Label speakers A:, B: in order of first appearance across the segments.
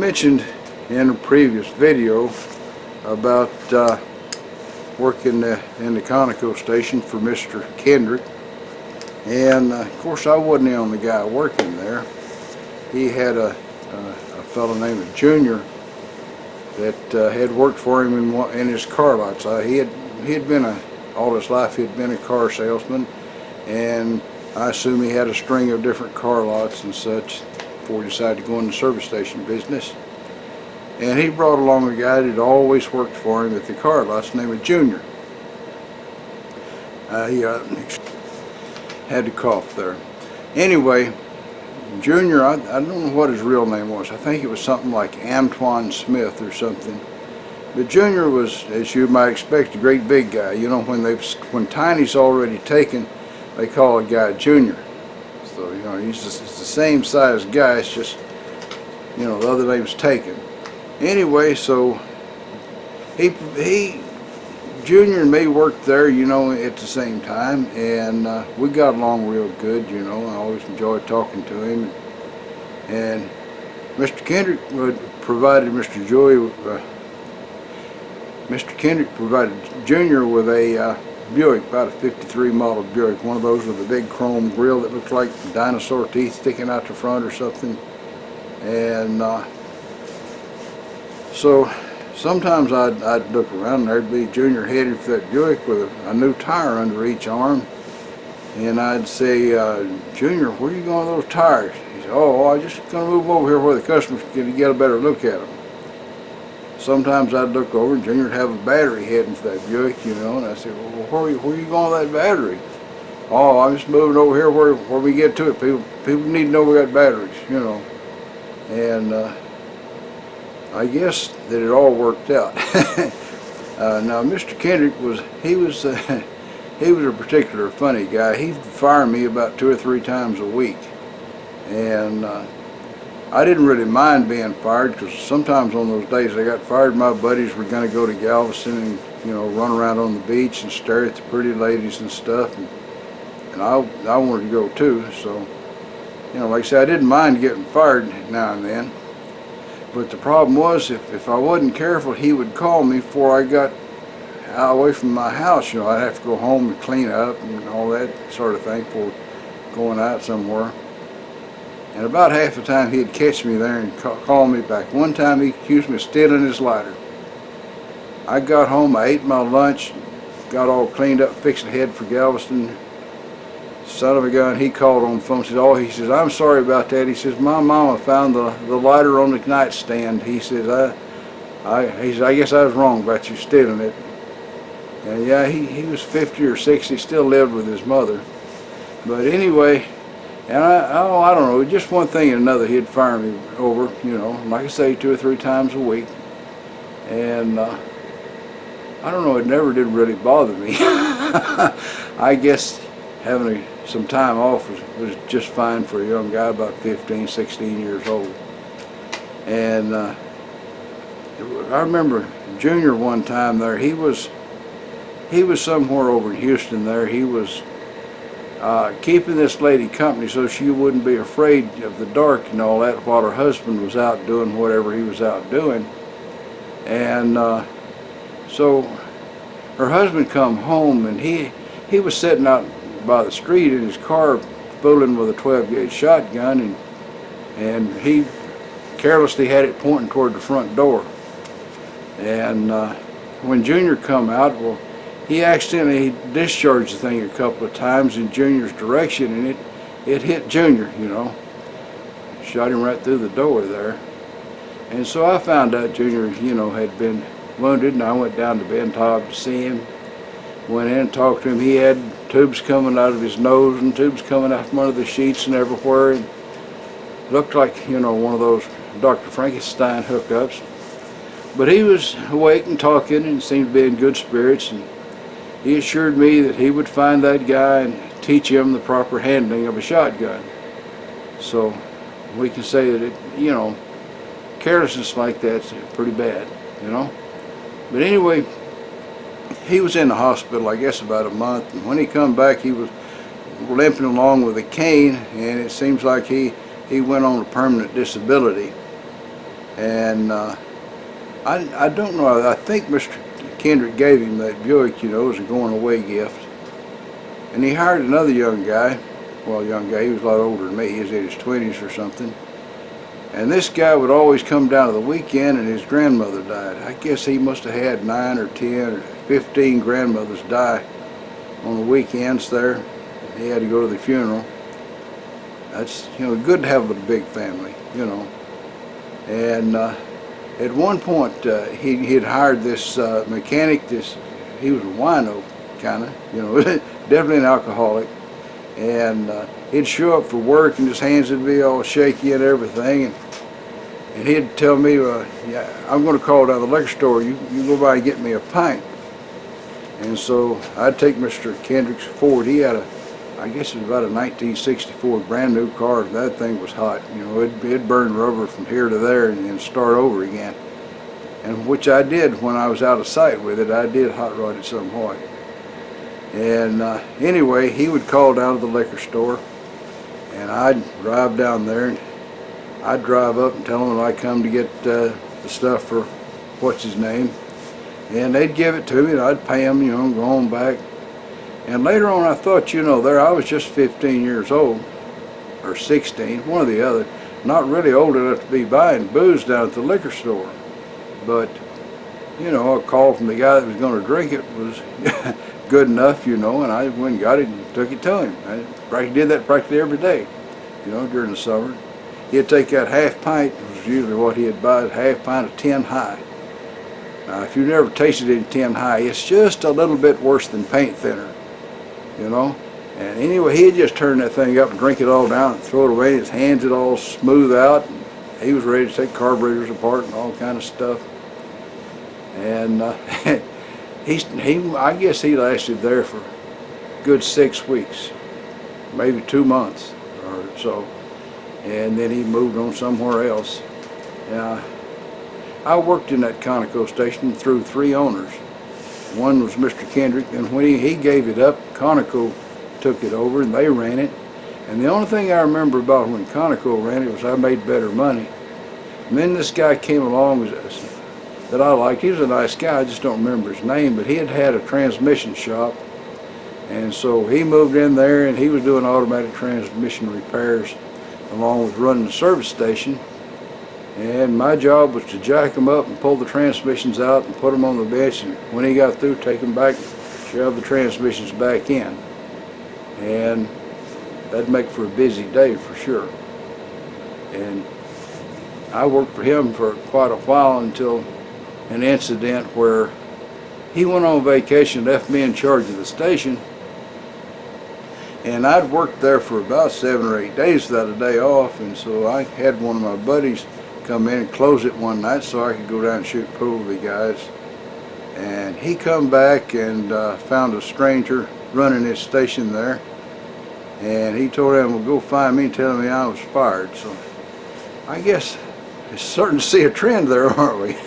A: mentioned in a previous video about working in the Conoco station for Mr. Kendrick, and of course I wasn't the only guy working there. He had a fellow named Junior that had worked for him in his car lots. He had been all his life he had been a car salesman, and I assume he had a string of different car lots and such before he decided to go in the service station business. And he brought along a guy that had always worked for him at the car lots named Junior. He had to cough there. Anyway, Junior, I don't know what his real name was. I think it was something like Antoine Smith or something. But Junior was, as you might expect, a great big guy. You know, when Tiny's already taken, they call a guy Junior. So, you know, he's the same size guy, it's just, you know, the other name's taken. Anyway, so Junior and me worked there, you know, at the same time, and we got along real good, you know. I always enjoyed talking to him. And Mr. Kendrick provided Mr. Kendrick provided Junior with a Buick, about a 53 model Buick, one of those with a big chrome grill that looks like dinosaur teeth sticking out the front or something. And so sometimes I'd look around and there'd be Junior headed for that Buick with a new tire under each arm, and I'd say, Junior, where are you going with those tires? He said, oh, I'm just going to move over here where the customers can get a better look at them. Sometimes I'd look over and Junior would have a battery heading for that Buick, you know, and I said, well, where are you going with that battery? Oh, I'm just moving over here where we get to it. People need to know we got batteries, you know. And I guess that it all worked out. Now, Mr. Kendrick was a particular funny guy. He'd fire me about 2 or 3 times a week, and I didn't really mind being fired, because sometimes on those days I got fired, my buddies were going to go to Galveston and, you know, run around on the beach and stare at the pretty ladies and stuff, and I wanted to go too. So, you know, like I said, I didn't mind getting fired now and then. But the problem was, if I wasn't careful, he would call me before I got away from my house. You know, I'd have to go home and clean up and all that sort of thing before going out somewhere. And about half the time he'd catch me there and call me back. One time he accused me of stealing his lighter. I got home, I ate my lunch, got all cleaned up, fixed to head for Galveston. Son of a gun, he called on the phone and he says, I'm sorry about that. He says, my mama found the lighter on the nightstand. He says, I guess I was wrong about you stealing it. And yeah, he was 50 or 60, still lived with his mother. But anyway, and I don't know, just one thing and another he'd fire me over, you know, like I say, 2 or 3 times a week. And I don't know, it never did really bother me. I guess having some time off was just fine for a young guy about 15, 16 years old. And I remember Junior one time there, he was somewhere over in Houston there. He was keeping this lady company so she wouldn't be afraid of the dark and all that while her husband was out doing whatever he was out doing. And so her husband come home, and he was sitting out by the street in his car fooling with a 12-gauge shotgun, and he carelessly had it pointing toward the front door. And when Junior come out, well, he accidentally discharged the thing a couple of times in Junior's direction, and it hit Junior, you know, shot him right through the door there. And so I found out Junior, you know, had been wounded, and I went down to Ben Taub to see him. Went in and talked to him. He had tubes coming out of his nose and tubes coming out from under the sheets and everywhere, and looked like, you know, one of those Dr. Frankenstein hookups. But he was awake and talking and seemed to be in good spirits, and he assured me that he would find that guy and teach him the proper handling of a shotgun. So we can say that, you know, carelessness like that's pretty bad, you know. But anyway, he was in the hospital, I guess, about a month, and when he come back, he was limping along with a cane, and it seems like he went on a permanent disability. And I don't know, I think Mr. Kendrick gave him that Buick, you know, as a going away gift. And he hired another young guy, well, young guy, he was a lot older than me, he was in his 20s or something. And this guy would always come down to the weekend, and his grandmother died. I guess he must have had 9 or 10 or 15 grandmothers die on the weekends there. He had to go to the funeral. That's, you know, good to have a big family, you know. And at one point, he'd hired this mechanic. He was a wino, kind of, you know, definitely an alcoholic. And he'd show up for work, and his hands would be all shaky and everything. And he'd tell me, yeah, I'm going to call down the liquor store. You go by and get me a pint. And so I'd take Mr. Kendrick's Ford. He had I guess it was about a 1964 brand new car. That thing was hot. You know, it'd burn rubber from here to there and start over again. And which I did when I was out of sight with it. I did hot rod it somewhat. And anyway, he would call down to the liquor store, and I'd drive down there, and I'd drive up and tell them that I come to get the stuff for what's his name, and they'd give it to me, and I'd pay them, you know, and go on back. And later on, I thought, you know, I was just 15 years old, or 16, one or the other, not really old enough to be buying booze down at the liquor store. But, you know, a call from the guy that was going to drink it was good enough, you know, and I went and got it and took it to him. I did that practically every day, you know, during the summer. He'd take that half pint, was usually what he'd buy, a half pint of 10 High. Now, if you've never tasted any 10 High, it's just a little bit worse than paint thinner, you know. And anyway, he'd just turn that thing up and drink it all down and throw it away. His hands would all smooth out. And he was ready to take carburetors apart and all kind of stuff. And I guess he lasted there for a good 6 weeks, maybe 2 months or so, and then he moved on somewhere else. I worked in that Conoco station through 3 owners. One was Mr. Kendrick, and when he gave it up, Conoco took it over and they ran it. And the only thing I remember about when Conoco ran it was I made better money. And then this guy came along that I liked. He was a nice guy, I just don't remember his name, but he had had a transmission shop. And so he moved in there and he was doing automatic transmission repairs along with running the service station. And my job was to jack them up and pull the transmissions out and put them on the bench, and when he got through, take them back, shove the transmissions back in. And that'd make for a busy day for sure. And I worked for him for quite a while until an incident where he went on vacation, left me in charge of the station, and I'd worked there for about 7 or 8 days without a day off. And so I had one of my buddies come in and close it one night so I could go down and shoot pool with the guys. And he come back and found a stranger running his station there, and he told him, well, go find me, telling me I was fired. So I guess it's starting to see a trend there, aren't we?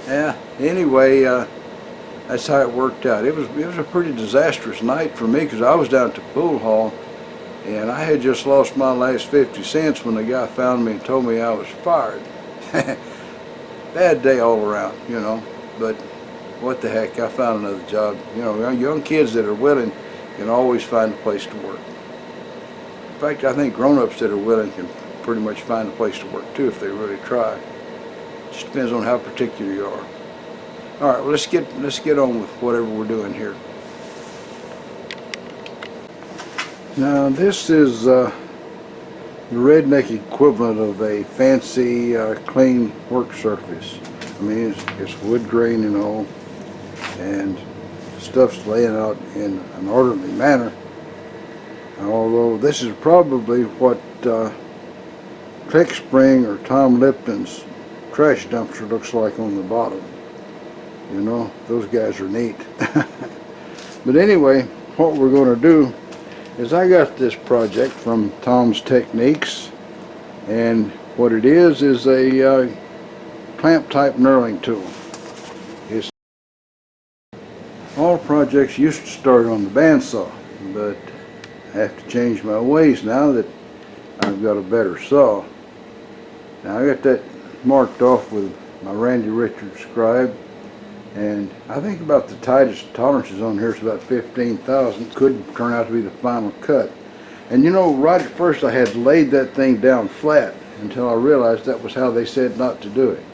A: Yeah, anyway, that's how it worked out. It was a pretty disastrous night for me because I was down at the pool hall and I had just lost my last 50 cents when the guy found me and told me I was fired. Bad day all around, you know, but what the heck, I found another job. You know, young kids that are willing can always find a place to work. In fact, I think grown-ups that are willing can pretty much find a place to work too if they really try. Just depends on how particular you are. All right, well, let's get on with whatever we're doing here. Now, this is the redneck equivalent of a fancy, clean work surface. I mean, it's wood grain and all, and stuff's laying out in an orderly manner. Although this is probably what Click Spring or Tom Lipton's trash dumpster looks like on the bottom. You know, those guys are neat. But anyway, what we're going to do is I got this project from Tom's Techniques, and what it is a clamp type knurling tool. All projects used to start on the bandsaw, but I have to change my ways now that I've got a better saw. Now I got that marked off with my Randy Richards scribe, and I think about the tightest tolerances on here is about 15,000. Could turn out to be the final cut. And you know, right at first I had laid that thing down flat until I realized that was how they said not to do it.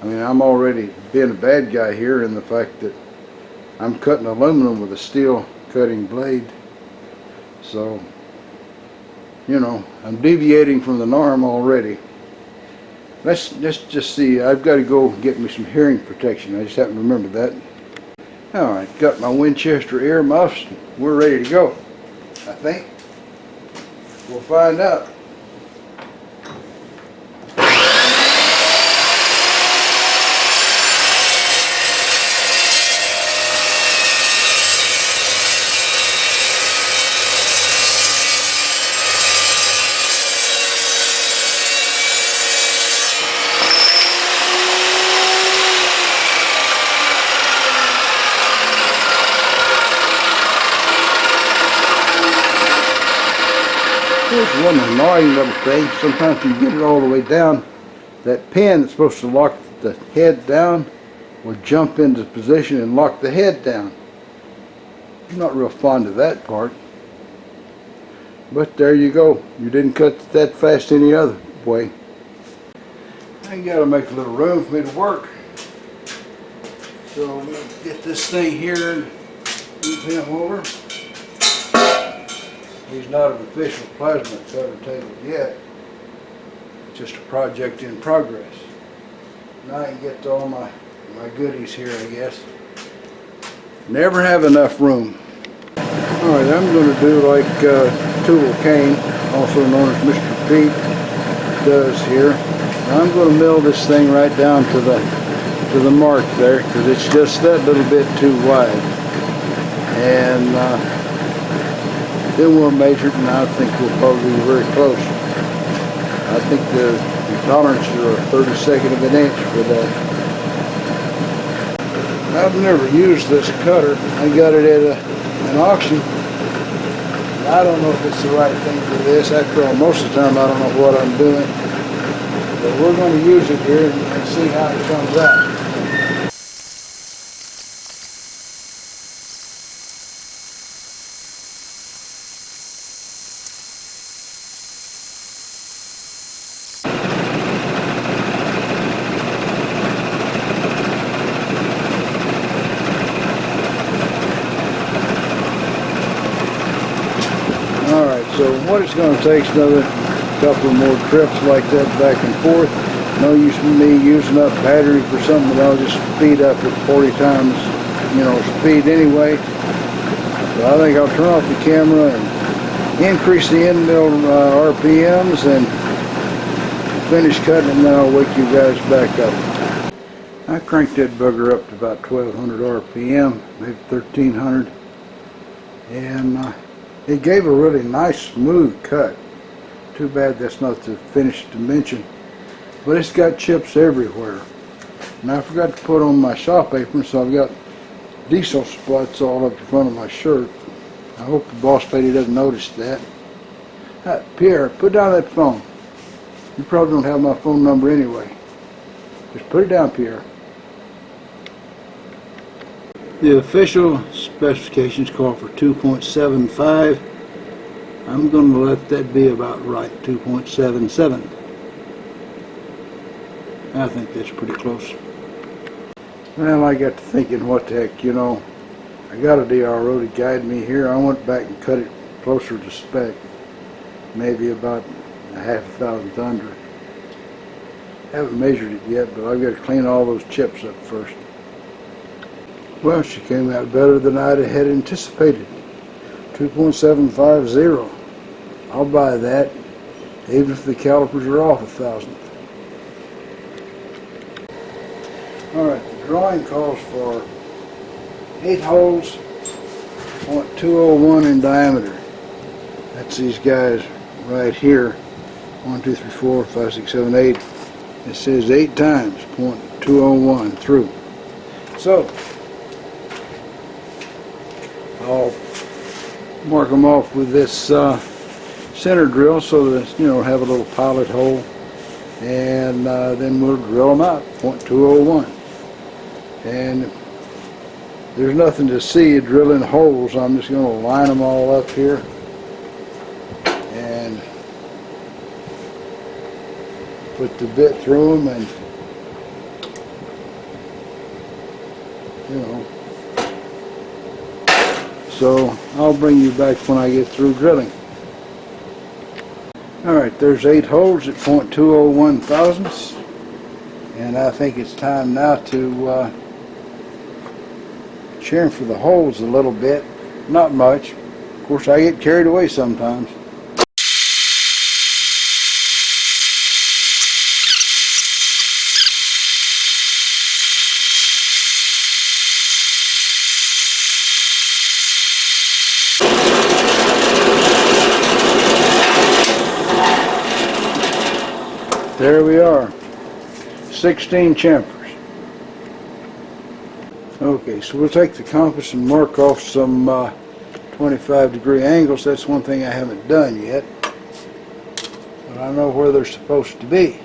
A: I mean, I'm already being a bad guy here in the fact that I'm cutting aluminum with a steel cutting blade. So, you know, I'm deviating from the norm already. Let's just see. I've got to go get me some hearing protection. I just happen to remember that. Alright, got my Winchester earmuffs. We're ready to go, I think. We'll find out. Here's one annoying little thing. Sometimes you get it all the way down, that pin that's supposed to lock the head down will jump into position and lock the head down. I'm not real fond of that part. But there you go. You didn't cut that fast any other way. I gotta make a little room for me to work. So we'll get this thing here and move him over. He's not an official plasma cutter table yet. It's just a project in progress. Now I can get to all my goodies here, I guess. Never have enough room. Alright, I'm going to do like Tool Kane, also known as Mr. Pete, does here. Now I'm going to mill this thing right down to the mark there, because it's just that little bit too wide. And then we'll measure it, and I think we'll probably be very close. I think the tolerances are a 32nd of an inch for that. I've never used this cutter. I got it at an auction. I don't know if it's the right thing for this. After all, most of the time I don't know what I'm doing. But we're going to use it here and see how it comes out. Alright, so what it's going to take is another couple more trips like that back and forth. No use in me using up battery for something that I'll just speed up at 40 times, you know, speed anyway. So I think I'll turn off the camera and increase the end mill RPMs and finish cutting, and then I'll wake you guys back up. I cranked that bugger up to about 1200 RPM, maybe 1300, and it gave a really nice smooth cut. Too bad that's not the finished dimension, but it's got chips everywhere. Now I forgot to put on my shop apron, so I've got diesel spots all up the front of my shirt. I hope the boss lady doesn't notice that. Pierre, put down that phone. You probably don't have my phone number anyway. Just put it down, Pierre. The official specifications call for 2.75. I'm going to let that be about right, 2.77. I think that's pretty close. Well, I got to thinking, what the heck, you know, I got a DRO to guide me here. I went back and cut it closer to spec, maybe about a half a thousandth under. Haven't measured it yet, but I've got to clean all those chips up first. Well, she came out better than I had anticipated. 2.750. I'll buy that, even if the calipers are off a thousandth. Alright, the drawing calls for 8 holes, 0.201 in diameter. That's these guys right here. 1, 2, 3, 4, 5, 6, 7, 8. It says 8 times 0.201 through. So I'll mark them off with this center drill so that, you know, have a little pilot hole, and then we'll drill them out, .201. And there's nothing to see drilling holes. I'm just going to line them all up here and put the bit through them, and you know. So I'll bring you back when I get through drilling. Alright, there's 8 holes at .201 thousandths, and I think it's time now to cheering for the holes a little bit. Not much. Of course, I get carried away sometimes. There we are, 16 chamfers. Okay, so we'll take the compass and mark off some 25-degree angles. That's one thing I haven't done yet, but I know where they're supposed to be.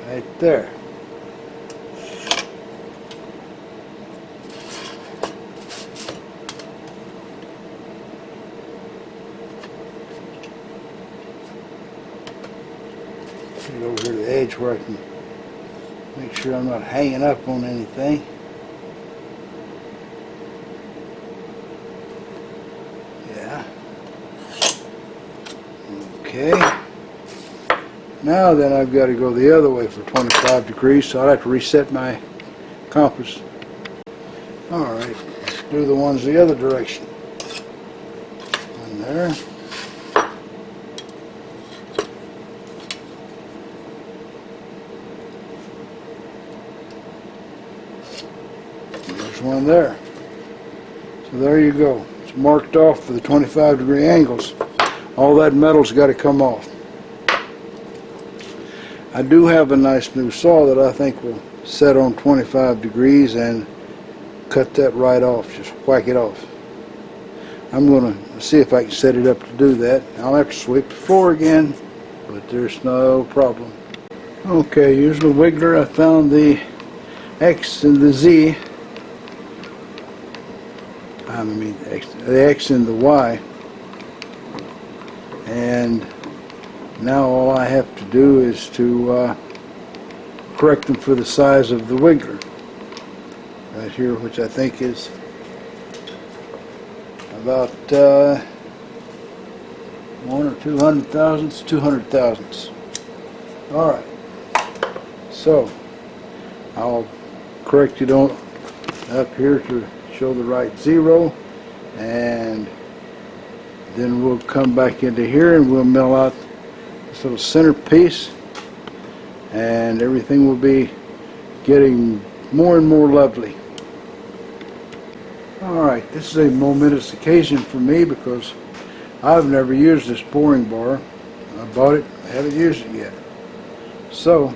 A: Right there. Get over here to the edge where I can make sure I'm not hanging up on anything. Yeah. Okay. Now then I've got to go the other way for 25 degrees, so I'll have to reset my compass. Alright, let's do the ones the other direction. One there. One there. So there you go. It's marked off for the 25-degree angles. All that metal's got to come off. I do have a nice new saw that I think will set on 25 degrees and cut that right off. Just whack it off. I'm going to see if I can set it up to do that. I'll have to sweep the floor again, but there's no problem. Okay, using the wiggler, I found the X and the Z. I mean the X and the Y, and now all I have to do is to correct them for the size of the wiggler right here, which I think is about 1 or 200 thousandths, 200 thousandths. Alright, so I'll correct it on up here to show the right 0, and then we'll come back into here and we'll mill out this little center piece, and everything will be getting more and more lovely. Alright, this is a momentous occasion for me because I've never used this boring bar. I bought it, I haven't used it yet. So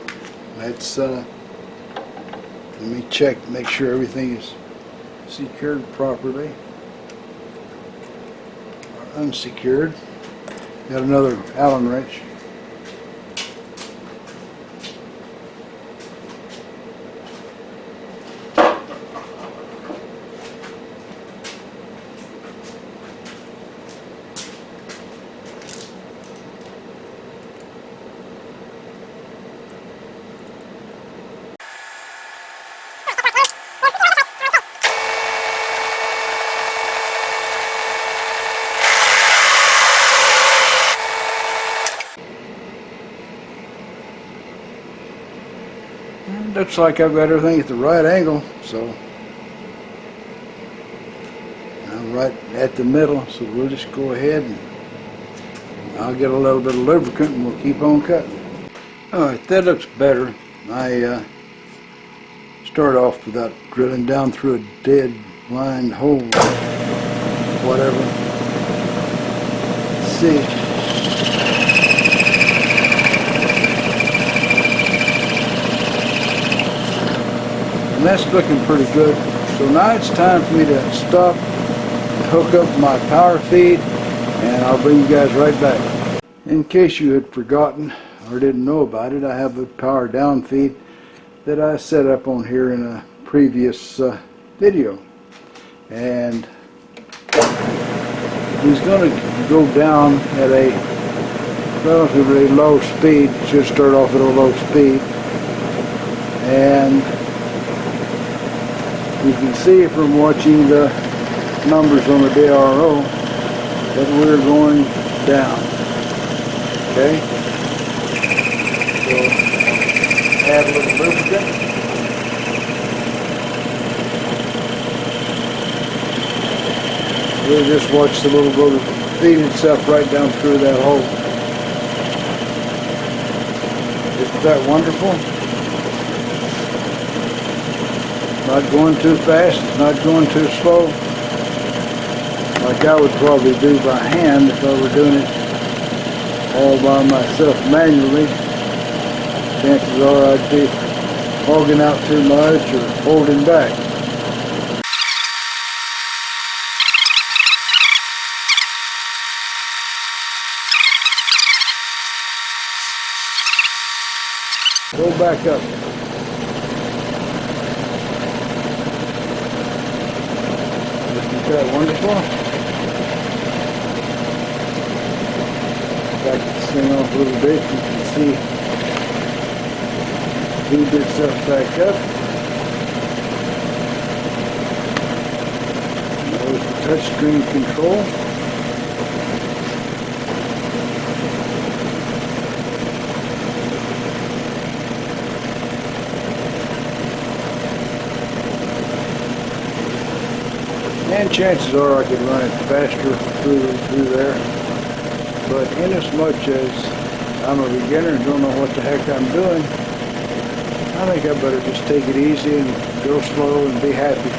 A: let's let me check, make sure everything is secured properly, or unsecured. Got another Allen wrench. Looks like I've got everything at the right angle, so I'm right at the middle, so we'll just go ahead and I'll get a little bit of lubricant and we'll keep on cutting. Alright, that looks better. I start off without drilling down through a dead line hole, whatever. Let's see. And that's looking pretty good. So now it's time for me to stop and hook up my power feed, and I'll bring you guys right back. In case you had forgotten, or didn't know about it, I have a power down feed that I set up on here in a previous video. And he's going to go down at a relatively low speed. Should start off at a low speed. And you can see from watching the numbers on the DRO that we're going down. Okay? So add a little lubricant. We'll just watch the little motor feed itself right down through that hole. Isn't that wonderful? Not going too fast, it's not going too slow. Like I would probably do by hand if I were doing it all by myself manually. Chances are I'd be hogging out too much or holding back. Go back up. Isn't that wonderful? Back this thing off a little bit, you can see feed itself back up. There's the touchscreen control. And chances are I could run it faster through there. But inasmuch as I'm a beginner and don't know what the heck I'm doing, I think I better just take it easy and go slow and be happy.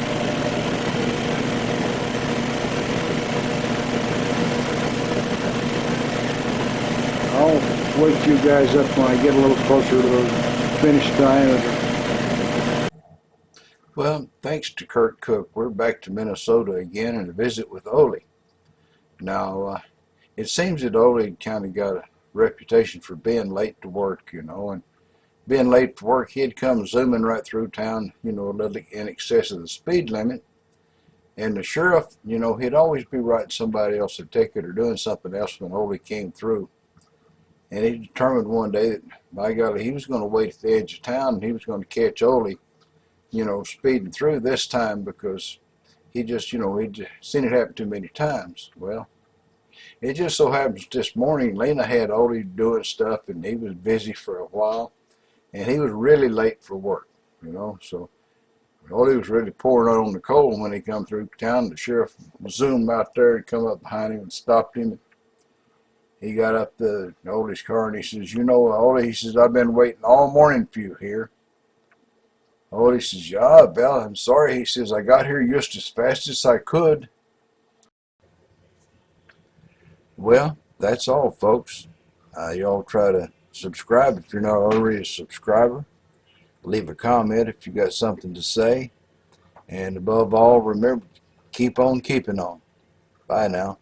A: I'll wake you guys up when I get a little closer to the finish diameter. Well, thanks to Kurt Cook, we're back to Minnesota again and a visit with Ole. Now, it seems that Ole kind of got a reputation for being late to work, and being late for work, he'd come zooming right through town, a little in excess of the speed limit. And the sheriff, he'd always be writing somebody else a ticket or doing something else when Ole came through. And he determined one day that, by golly, he was going to wait at the edge of town and he was going to catch Ole, speeding through this time because he'd seen it happen too many times. Well, it just so happens this morning Lena had Ole doing stuff and he was busy for a while and he was really late for work, so Ole was really pouring out on the coal when he come through town. The sheriff zoomed out there and come up behind him and stopped him. He got up to Ole's car and he says, Ole, he says, I've been waiting all morning for you here. Ole says, yeah, Bella, I'm sorry. He says, I got here just as fast as I could. Well, that's all, folks. Y'all try to subscribe if you're not already a subscriber. Leave a comment if you got something to say. And above all, remember, keep on keeping on. Bye now.